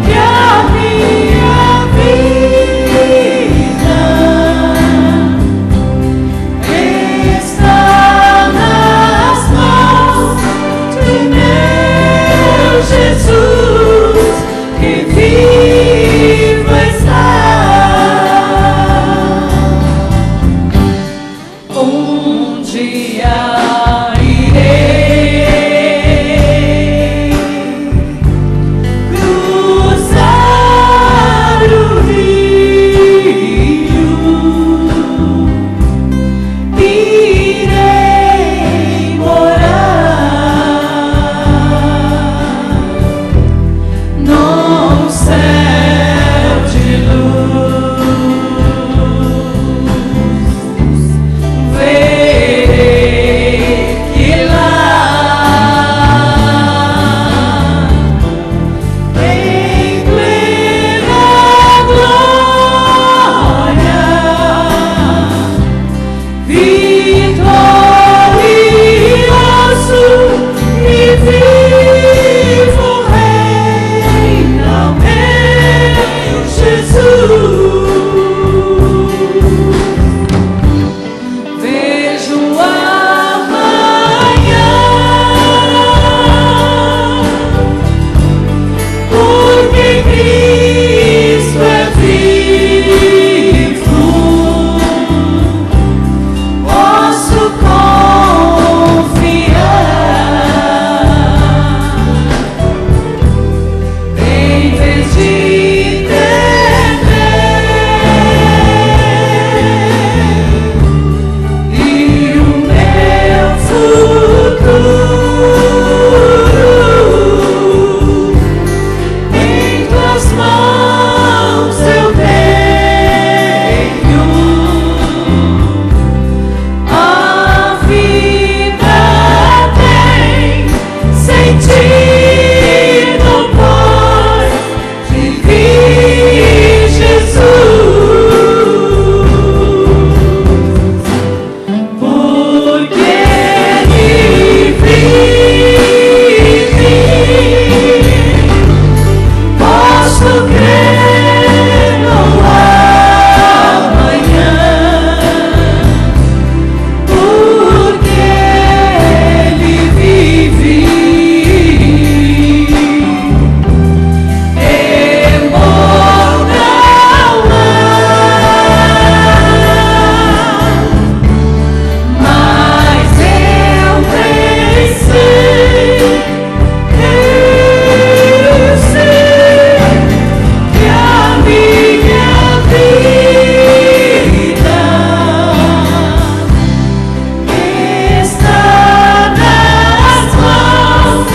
Yeah. céu de luz, verei que lá em plena glória, vitorioso e vivo reina meu Jesus. Vejo amanhã, porque Cristo é vivo. Posso confiar, em vez de temer, e o meu futuro em tuas mãos eu tenho. A vida tem sentido, pois te vi, Jesus, porque Ele vive. Posso crer no amanhã, porque Ele vive. Temor não há, mas eu sei que a minha vida está nas mãos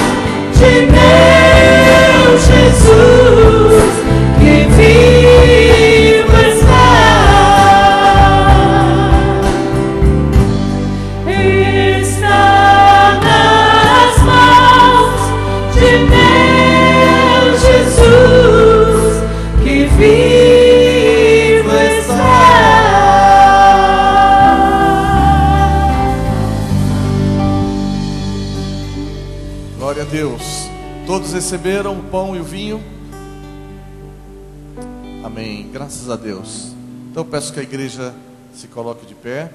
de meu Jesus, que vivo está. Está nas mãos de meu Jesus, que vivo está. Glória a Deus. Todos receberam o pão e o vinho? Amém. Graças a Deus. Então peço que a igreja se coloque de pé.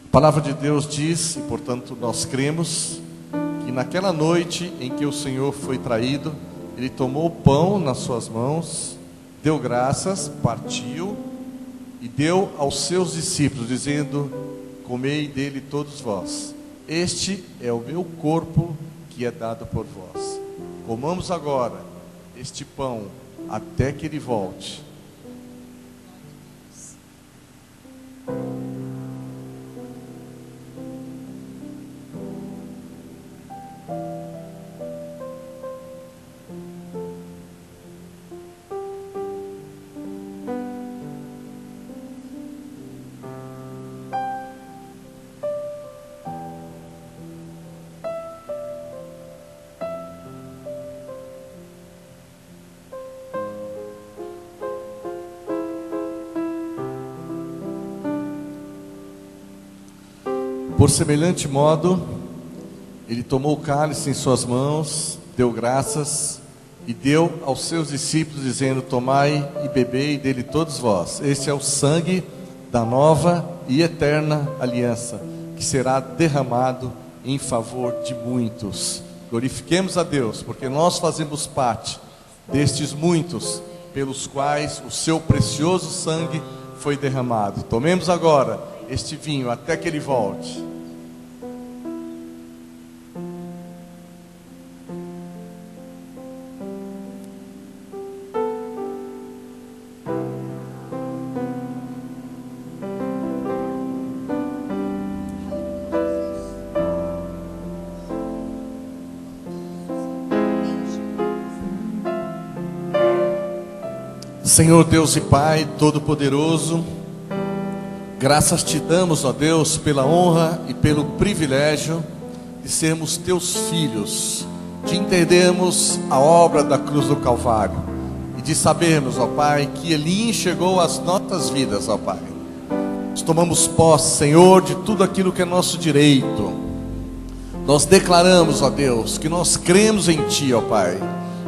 A palavra de Deus diz, e portanto nós cremos, que naquela noite em que o Senhor foi traído, Ele tomou o pão nas suas mãos, deu graças, partiu e deu aos seus discípulos, dizendo: comei dele todos vós, este é o meu corpo que é dado por vós. Comamos agora este pão até que Ele volte. Por semelhante modo, Ele tomou o cálice em suas mãos, deu graças e deu aos seus discípulos, dizendo: tomai e bebei dele todos vós. Este é o sangue da nova e eterna aliança, que será derramado em favor de muitos. Glorifiquemos a Deus, porque nós fazemos parte destes muitos pelos quais o seu precioso sangue foi derramado. Tomemos agora este vinho até que Ele volte. Senhor Deus e Pai Todo-Poderoso, graças te damos, ó Deus, pela honra e pelo privilégio de sermos teus filhos, de entendermos a obra da cruz do Calvário e de sabermos, ó Pai, que Ele enxergou as nossas vidas, ó Pai. Nós tomamos posse, Senhor, de tudo aquilo que é nosso direito. Nós declaramos, ó Deus, que nós cremos em Ti, ó Pai,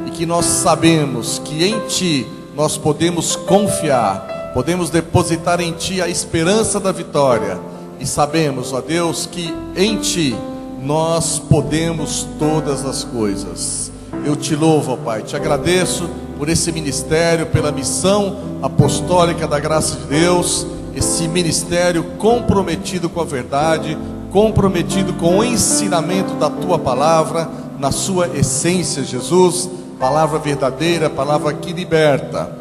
e que nós sabemos que em Ti nós podemos confiar, podemos depositar em Ti a esperança da vitória, e sabemos, ó Deus, que em Ti nós podemos todas as coisas. Eu te louvo, ó Pai, te agradeço por esse ministério, pela missão apostólica da graça de Deus, esse ministério comprometido com a verdade, comprometido com o ensinamento da Tua palavra, na sua essência, Jesus, palavra verdadeira, palavra que liberta.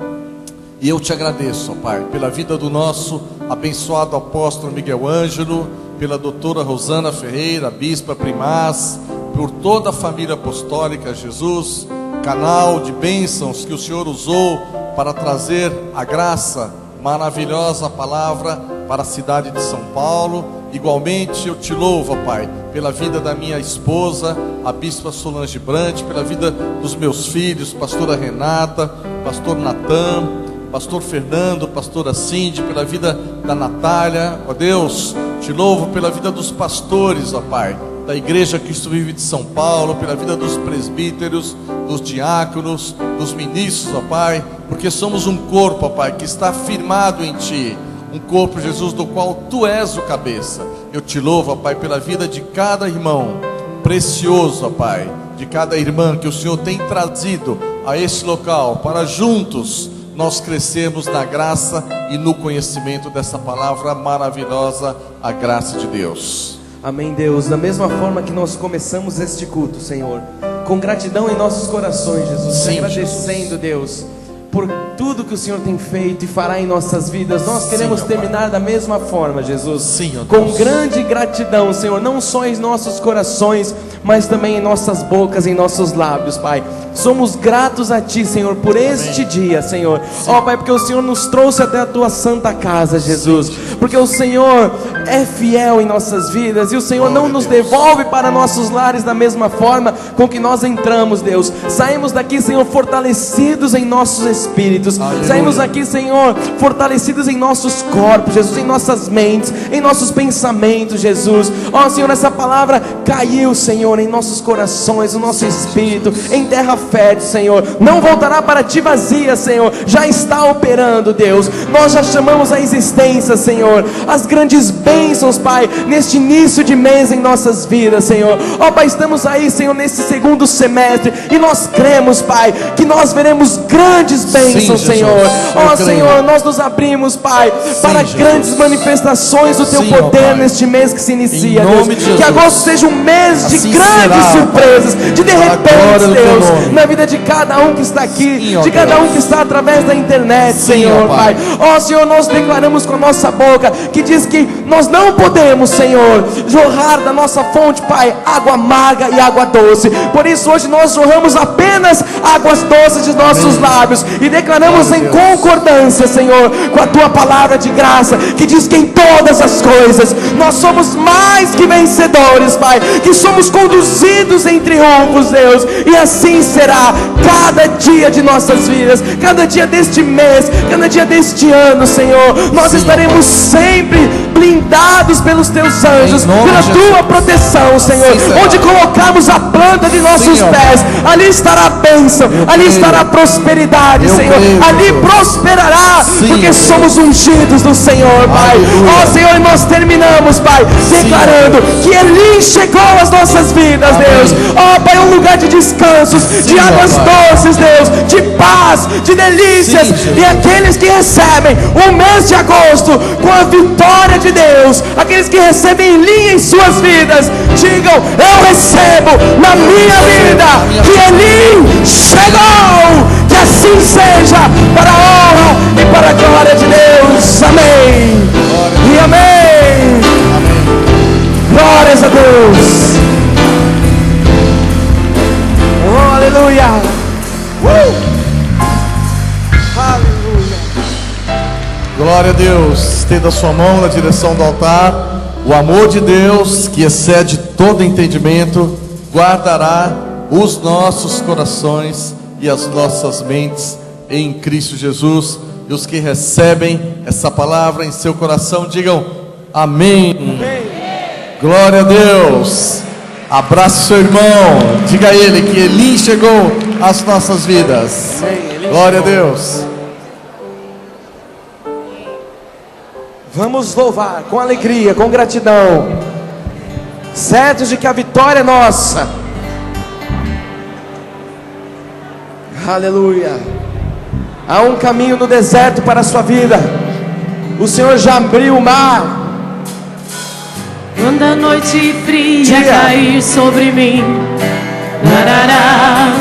E eu te agradeço, ó Pai, pela vida do nosso abençoado apóstolo Miguel Ângelo, pela doutora Rosana Ferreira, bispa primaz, por toda a família apostólica, Jesus, canal de bênçãos que o Senhor usou para trazer a graça maravilhosa, a palavra para a cidade de São Paulo. Igualmente eu te louvo, ó Pai, pela vida da minha esposa, a bispa Solange Brant, pela vida dos meus filhos, pastora Renata, pastor Natan, pastor Fernando, pastora Cindy, pela vida da Natália, ó Deus, te louvo pela vida dos pastores, ó Pai, da Igreja Cristo Vive de São Paulo, pela vida dos presbíteros, dos diáconos, dos ministros, ó Pai, porque somos um corpo, ó Pai, que está firmado em Ti, um corpo, Jesus, do qual Tu és o cabeça. Eu te louvo, ó Pai, pela vida de cada irmão precioso, ó Pai, de cada irmã que o Senhor tem trazido a esse local, para juntos nós crescermos na graça e no conhecimento dessa palavra maravilhosa, a graça de Deus. Amém, Deus. Da mesma forma que nós começamos este culto, Senhor, com gratidão em nossos corações, Jesus, Sim, agradecendo, Jesus, Deus, por tudo que o Senhor tem feito e fará em nossas vidas. Nós queremos terminar da mesma forma, Jesus. Sim, ó com Deus, grande gratidão, Senhor, não só em nossos corações, mas também em nossas bocas, em nossos lábios, Pai. Somos gratos a Ti, Senhor, por este dia, Senhor. Ó Pai, porque o Senhor nos trouxe até a Tua santa casa, Jesus. Porque o Senhor é fiel em nossas vidas, e o Senhor não nos devolve para nossos lares da mesma forma com que nós entramos, Deus. Saímos daqui, Senhor, fortalecidos em nossos espíritos. Aleluia. Saímos daqui, Senhor, fortalecidos em nossos corpos, Jesus, em nossas mentes, em nossos pensamentos, Jesus. Ó Senhor, essa palavra caiu, Senhor, em nossos corações, no nosso espírito, em terra fértil, Senhor. Não voltará para Ti vazia, Senhor. Já está operando, Deus. Nós já chamamos a existência, Senhor, as grandes bênçãos, Pai, neste início de mês em nossas vidas, Senhor. Ó Pai, estamos aí, Senhor, nesse segundo semestre, e nós cremos, Pai, que nós veremos grandes bênçãos, Sim, Senhor. Ó Senhor, nós nos abrimos, Pai, para Jesus, grandes manifestações do Teu Sim, ó poder Pai, neste mês que se inicia, em nome Deus. de Jesus. Que agosto seja um mês de Assim grandes será, surpresas, Pai, de para a repente, glória do Teu Deus, nome. na vida de cada um que está aqui, Sim, ó de cada Deus, um que está através da internet, Sim, Senhor, ó Pai. Pai. Ó Senhor, nós declaramos com a nossa boca, que diz que nós não podemos, Senhor, jorrar da nossa fonte, Pai, água amarga e água doce. Por isso hoje nós jorramos apenas águas doces de nossos lábios, e declaramos em concordância, Senhor, com a Tua palavra de graça, que diz que em todas as coisas nós somos mais que vencedores, Pai, que somos conduzidos em triunfos, Deus, e assim será cada dia de nossas vidas, cada dia deste mês, cada dia deste ano, Senhor. Nós estaremos sempre blindados pelos Teus anjos, pela Tua proteção, Senhor. Onde colocarmos a planta de nossos pés, ali estará a bênção, ali estará a prosperidade, Senhor. Ali prosperará, porque somos ungidos do Senhor, Pai. Ó Senhor, e nós terminamos, Pai, declarando que Ele chegou às nossas vidas, Deus. Ó Pai, um lugar de descansos, de águas doces, Deus, de paz, de delícias. E aqueles que recebem o mês de agosto com a vitória de Deus, aqueles que recebem linha em suas vidas, digam: eu recebo na minha vida que Ele chegou. Que assim seja, para a honra e para a glória de Deus. Amém e amém. Glórias a Deus. Oh, aleluia. Aleluia. Glória a Deus. Estenda a sua mão na direção do altar. O amor de Deus, que excede todo entendimento, guardará os nossos corações e as nossas mentes em Cristo Jesus. E os que recebem essa palavra em seu coração, digam amém. Amém. Glória a Deus. Abraça seu irmão, diga a ele que Elim chegou às nossas vidas. Glória a Deus. Vamos louvar com alegria, com gratidão, certos de que a vitória é nossa. Aleluia. Há um caminho no deserto para a sua vida. O Senhor já abriu o mar. Quando a noite fria cair sobre mim, larará,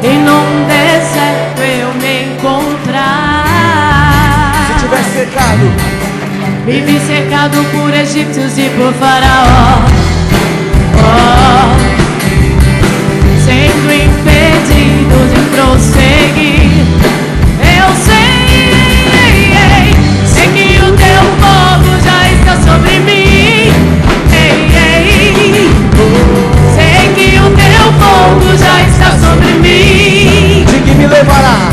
e num deserto eu me encontrar. Se tiver cercado, me vi cercado por egípcios e por faraó, sendo impedido de prosseguir. Eu sei que o teu fogo já está sobre mim. Sei que o teu fogo já está sobre mim. de que me levará,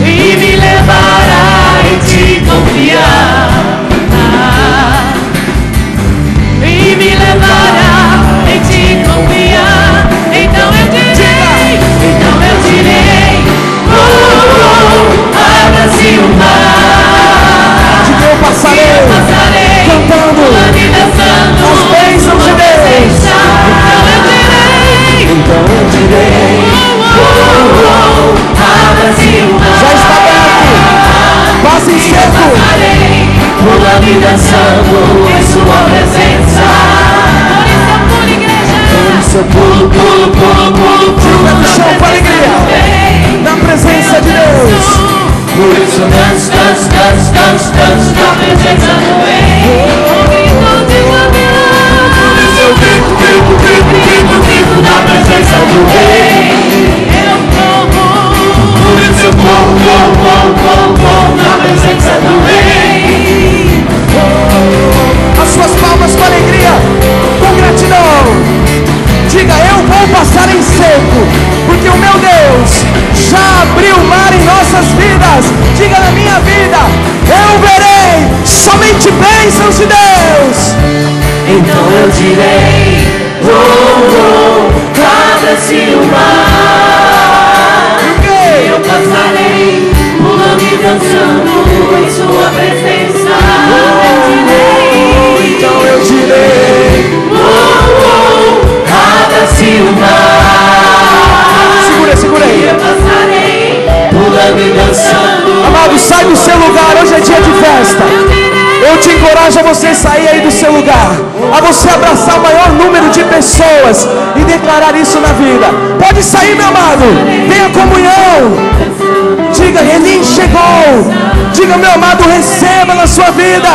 E me levará em te confiar. E me levará em te confiar. Então eu direi, abra-se o mar. de que eu passarei, cantando as bênçãos de Deus. Então eu direi, abra-se o mar. Já está aberto, passe em seco. Pulando e dançando em sua presença. Por isso eu pulo, pulo, pulo, pulo, pulo No chão com alegria, na presença de Deus. Por isso danço, danço, danço, danço, danço na presença do Rei. Por isso eu grito, grito, grito, grito, grito na presença do Rei. Eu corro. Por isso eu corro, corro, corro, corro, corro na presença do Rei. As suas palmas com alegria, com gratidão. Diga, eu vou passar em seco, porque o meu Deus já abriu o mar em nossas vidas. Diga, na minha vida, eu verei somente bênçãos de Deus. Então eu direi, abra-se o mar. Eu passarei, pulando e dançando em sua presença. Então eu direi, abra-se o mar. segura aí. Eu passarei, pulando e dançando. Amado, sai do seu lugar, hoje é dia de festa. Eu te encorajo a você sair aí do seu lugar, a você abraçar o maior número de pessoas e declarar isso na vida. Pode sair, meu amado, tenha comunhão. Diga, Elim chegou. Diga, meu amado, receba na sua vida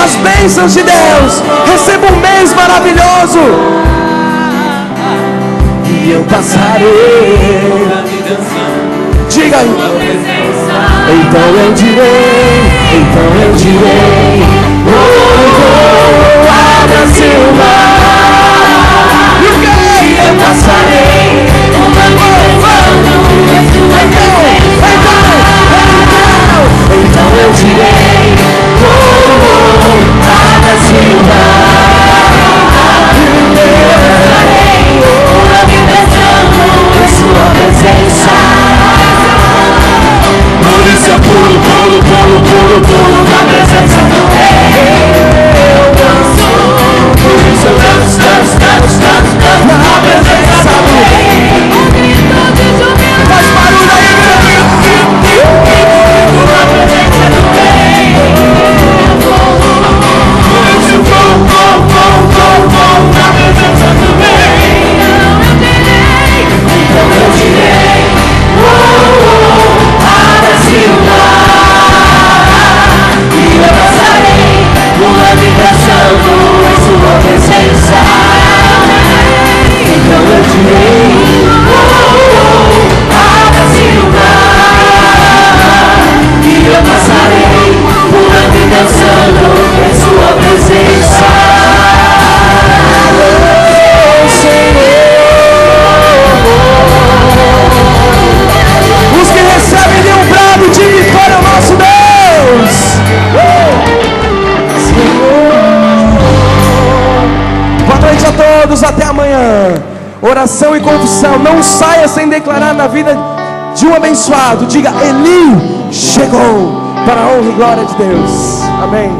as bênçãos de Deus. Receba um mês maravilhoso. E eu passarei. Diga, então eu direi, abra-se o mar. E o que? Eu passarei, então eu direi, abra-se o mar. Em sua presença. Por isso eu pulo, pulo, pulo, pulo, pulo na presença do Rei. Eu danço, por isso eu danço. declaração e confissão. Não saia sem declarar na vida de um abençoado. Diga: Eli chegou, para a honra e glória de Deus. Amém.